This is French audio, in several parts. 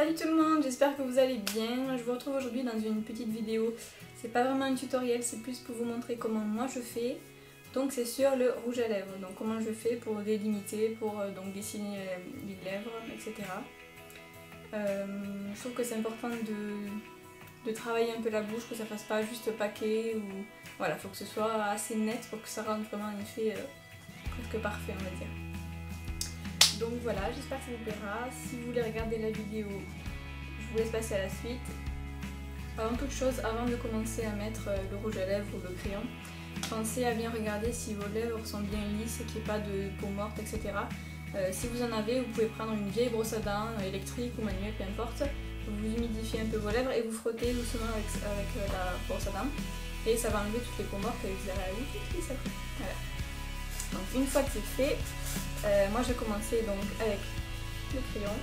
Salut tout le monde, j'espère que vous allez bien. Je vous retrouve aujourd'hui dans une petite vidéo. C'est pas vraiment un tutoriel, c'est plus pour vous montrer comment moi je fais. Donc c'est sur le rouge à lèvres, donc comment je fais pour délimiter, pour donc dessiner les lèvres, etc. Je trouve que c'est important de travailler un peu la bouche, que ça fasse pas juste paquet ou... Voilà, faut que ce soit assez net pour que ça rende vraiment un effet presque parfait, on va dire. Donc voilà, j'espère que ça vous plaira. Si vous voulez regarder la vidéo, je vous laisse passer à la suite. Avant toute chose, avant de commencer à mettre le rouge à lèvres ou le crayon, pensez à bien regarder si vos lèvres sont bien lisses, qu'il n'y ait pas de peau morte, etc. Si vous en avez, vous pouvez prendre une vieille brosse à dents, électrique ou manuelle, peu importe. Vous humidifiez un peu vos lèvres et vous frottez doucement avec la brosse à dents. Et ça va enlever toutes les peaux mortes et vous allez voilà. Donc une fois que c'est fait, moi je vais commencer donc avec le crayon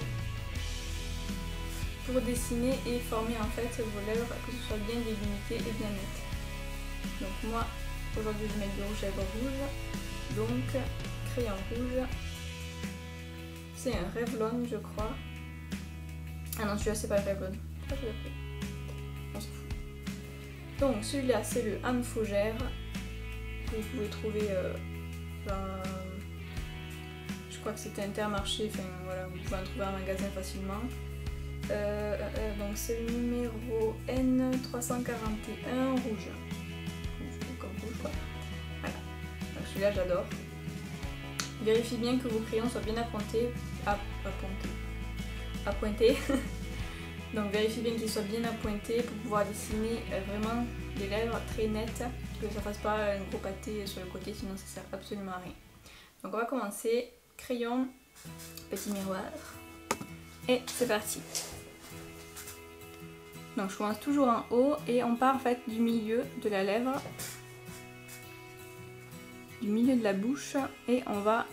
pour dessiner et former en fait vos lèvres, que ce soit bien délimité et bien net. Donc moi aujourd'hui je vais mettre du rouge à lèvres rouge, donc crayon rouge, c'est un Revlon je crois. Ah non, celui-là c'est pas le Revlon, pourquoi je l'ai pris? On s'en fout. Donc celui-là c'est le Âme Fougère, que vous pouvez trouver je crois que c'était Intermarché, enfin voilà, vous pouvez en trouver en magasin facilement. Donc c'est le numéro N341 rouge. Comme rouge quoi. Voilà. Donc celui-là j'adore. Vérifiez bien que vos crayons soient bien appointés. Donc vérifiez bien qu'ils soient bien appointés pour pouvoir dessiner vraiment des lèvres très nettes, que ça fasse pas un gros pâté sur le côté, sinon ça sert absolument à rien. Donc on va commencer, crayon, petit miroir, et c'est parti. Donc je commence toujours en haut et on part en fait du milieu de la lèvre, du milieu de la bouche, et on va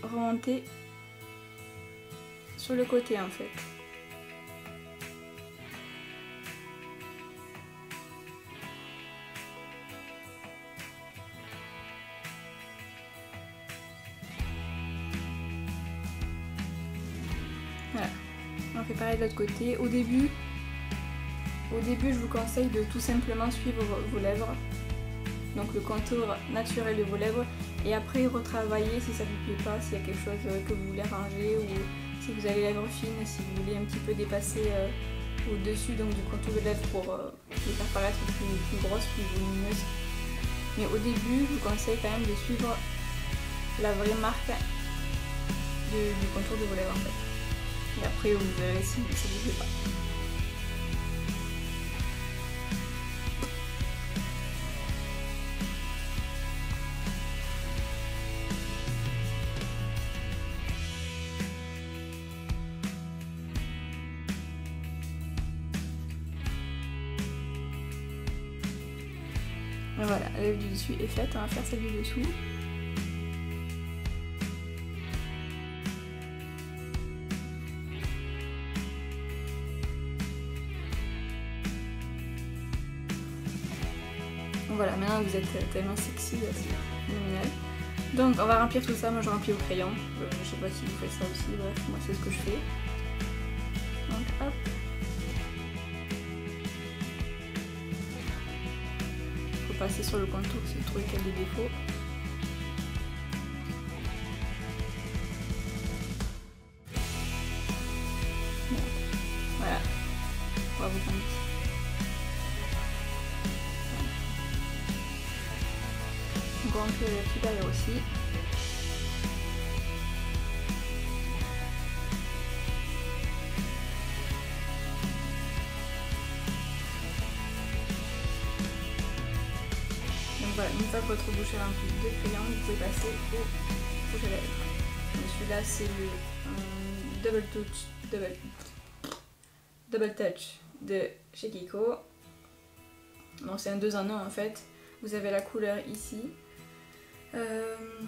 remonter sur le côté en fait. Voilà, on fait pareil de l'autre côté. Au début, je vous conseille de tout simplement suivre vos lèvres, donc le contour naturel de vos lèvres, et après retravailler si ça ne vous plaît pas, s'il y a quelque chose que vous voulez ranger, ou si vous avez les lèvres fines, si vous voulez un petit peu dépasser au-dessus donc du contour de lèvres pour les faire paraître plus grosses, plus volumineuses. Mais au début, je vous conseille quand même de suivre la vraie marque du contour de vos lèvres en fait. Et après vous verrez si ça vous plaît pas. Et voilà, la lèvre du dessus est faite, on va faire celle du dessous. Voilà, maintenant vous êtes tellement sexy, c'est génial. Donc on va remplir tout ça, moi je remplis au crayon. Je sais pas si vous faites ça aussi, bref, moi c'est ce que je fais. Donc hop. Faut passer sur le contour si vous trouvez qu'il y a des défauts. Voilà, on va vous prendre ici. On remplit le supérieur aussi. Donc voilà, une fois que votre bouche est remplie de crayon, vous pouvez passer au rouge à lèvres. Donc celui-là c'est le Double Touch de chez Kiko. Donc c'est un 2 en 1 en fait. Vous avez la couleur ici.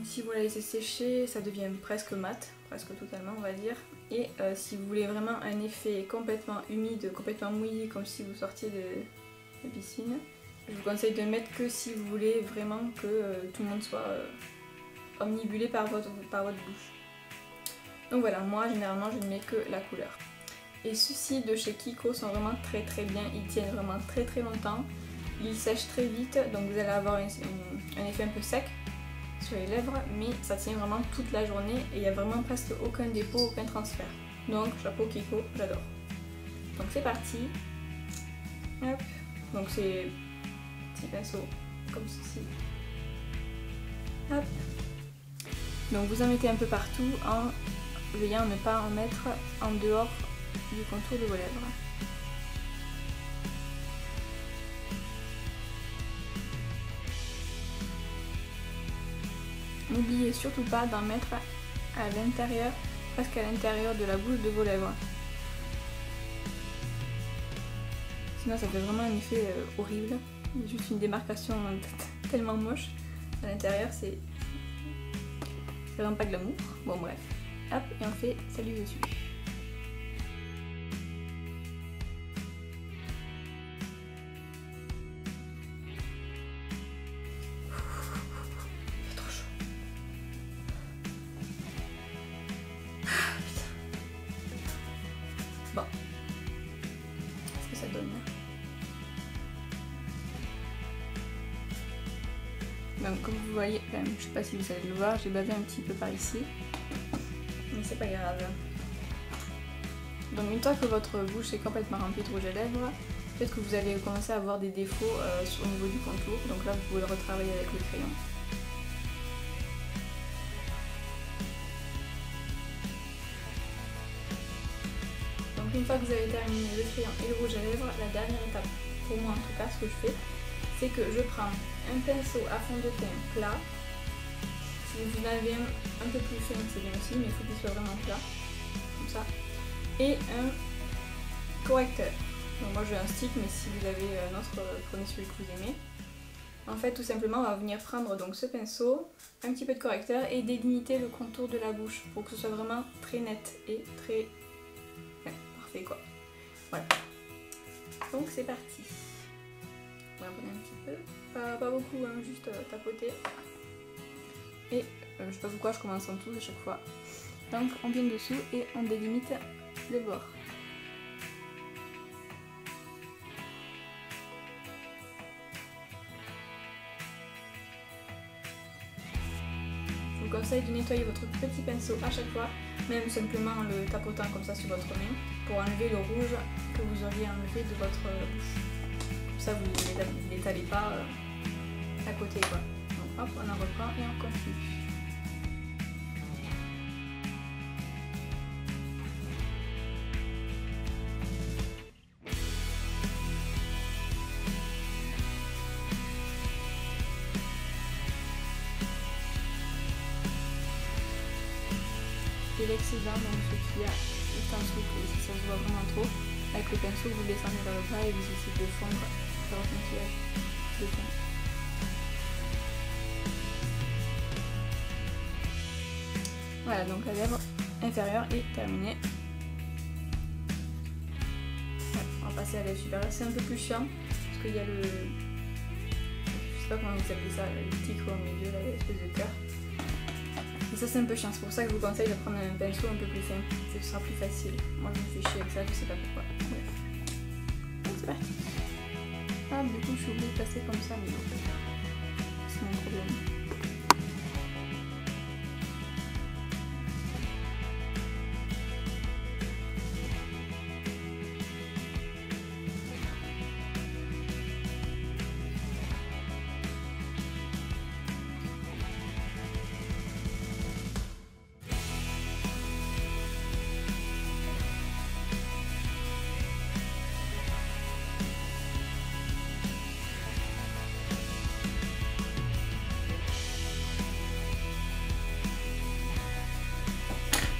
Si vous la laissez sécher, ça devient presque mat, presque totalement on va dire. Et si vous voulez vraiment un effet complètement humide, complètement mouillé, comme si vous sortiez de piscine, je vous conseille de mettre que si vous voulez vraiment que tout le monde soit omnibulé par votre bouche. Donc voilà, moi généralement je ne mets que la couleur. Et ceux-ci de chez Kiko sont vraiment très très bien, ils tiennent vraiment très très longtemps. Ils sèchent très vite, donc vous allez avoir un effet un peu sec sur les lèvres, mais ça tient vraiment toute la journée et il n'y a vraiment presque aucun dépôt, aucun transfert. Donc chapeau Kiko, j'adore. Donc c'est parti. Hop. Donc c'est petit pinceau comme ceci. Hop. Donc vous en mettez un peu partout en veillant à ne pas en mettre en dehors du contour de vos lèvres. N'oubliez surtout pas d'en mettre à l'intérieur, presque à l'intérieur de la bouche de vos lèvres. Sinon ça fait vraiment un effet horrible. Il y a juste une démarcation tellement moche. À l'intérieur c'est vraiment pas glamour. Bon bref. Hop, et on fait salut dessus. Bon, qu'est-ce que ça donne là? Donc comme vous voyez, je sais pas si vous allez le voir, j'ai bavé un petit peu par ici, mais c'est pas grave. Donc une fois que votre bouche est complètement remplie de rouge à lèvres, peut-être que vous allez commencer à avoir des défauts au niveau du contour, donc là vous pouvez le retravailler avec le crayon. Donc une fois que vous avez terminé le crayon et le rouge à lèvres, la dernière étape, pour moi en tout cas, ce que je fais, c'est que je prends un pinceau à fond de teint plat. Si vous en avez un peu plus fin, c'est bien aussi, mais il faut qu'il soit vraiment plat, comme ça. Et un correcteur. Donc moi j'ai un stick, mais si vous avez un autre, prenez celui que vous aimez. En fait, tout simplement, on va venir prendre donc ce pinceau, un petit peu de correcteur et délimiter le contour de la bouche pour que ce soit vraiment très net et très parfait quoi. Voilà. Donc c'est parti. On va prendre un petit peu, pas beaucoup, hein, juste tapoter. Et je sais pas pourquoi je commence en dessous à chaque fois. Donc on vient dessous et on délimite les bords. Je vous conseille de nettoyer votre petit pinceau à chaque fois, même simplement en le tapotant comme ça sur votre main, pour enlever le rouge que vous auriez enlevé de votre bouche. Comme ça vous ne l'étalez pas à côté quoi. Donc hop, on en reprend et on continue. Et l'excédent, donc ce qu'il y a juste en dessous, si ça se voit vraiment trop, avec le pinceau vous descendez vers le bas et vous essayez de fondre sur votre maquillage de teint. Voilà, donc la lèvre inférieure est terminée. Ouais, on va passer à la lèvre supérieure, c'est un peu plus chiant parce qu'il y a le... je sais pas comment vous appelez ça, le petit creux au milieu, là, l'espèce de cœur. Et ça c'est un peu chiant, c'est pour ça que je vous conseille de prendre un pinceau un peu plus fin, ce sera plus facile. Moi je me fais chier avec ça, je sais pas pourquoi. Bref. Donc c'est parti. Ah du coup je suis obligée de passer comme ça, mais non. C'est mon problème.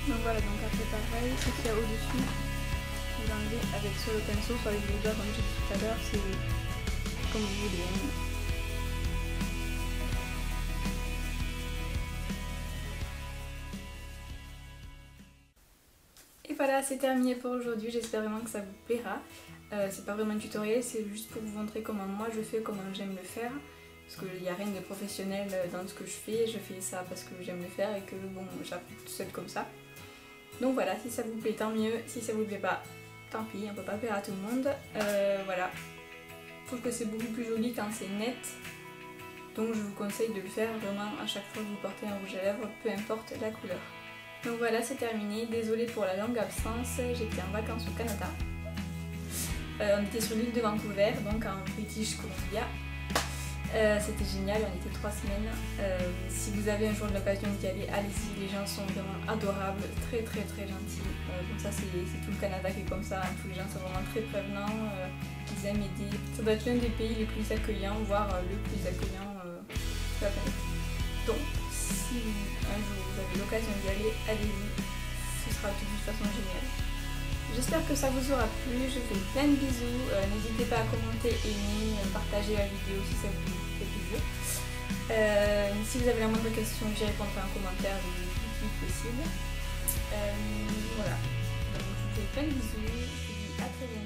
Donc voilà, donc après pareil, ce qu'il y a au-dessus, vous l'enlevez avec soit le pinceau, soit avec les doigts comme j'ai dit tout à l'heure, c'est comme vous voulez. Et voilà, c'est terminé pour aujourd'hui, j'espère vraiment que ça vous plaira. C'est pas vraiment un tutoriel, c'est juste pour vous montrer comment moi je fais, comment j'aime le faire. Parce qu'il n'y a rien de professionnel dans ce que je fais ça parce que j'aime le faire et que bon, j'apprends tout seul comme ça. Donc voilà, si ça vous plaît tant mieux, si ça vous plaît pas, tant pis, on peut pas plaire à tout le monde. Voilà, je trouve que c'est beaucoup plus joli quand c'est net. Donc je vous conseille de le faire vraiment à chaque fois que vous portez un rouge à lèvres, peu importe la couleur. Donc voilà, c'est terminé. Désolée pour la longue absence, j'étais en vacances au Canada. On était sur l'île de Vancouver, donc en British Columbia. C'était génial, on était 3 semaines. Si vous avez un jour l'occasion d'y aller, allez-y, les gens sont vraiment adorables, très gentils. Donc ça c'est tout le Canada qui est comme ça, hein. Tous les gens sont vraiment très prévenants, ils aiment aider. Ça doit être l'un des pays les plus accueillants, voire le plus accueillant de la planète. Donc si un jour vous avez l'occasion d'y aller, allez-y, ce sera de toute façon génial. J'espère que ça vous aura plu, je vous fais plein de bisous, n'hésitez pas à commenter, aimer, partager la vidéo si ça vous fait plaisir. Si vous avez la moindre question, j'y répondrai en commentaire le plus vite possible. Voilà, donc je vous fais plein de bisous, je vous dis à très bientôt.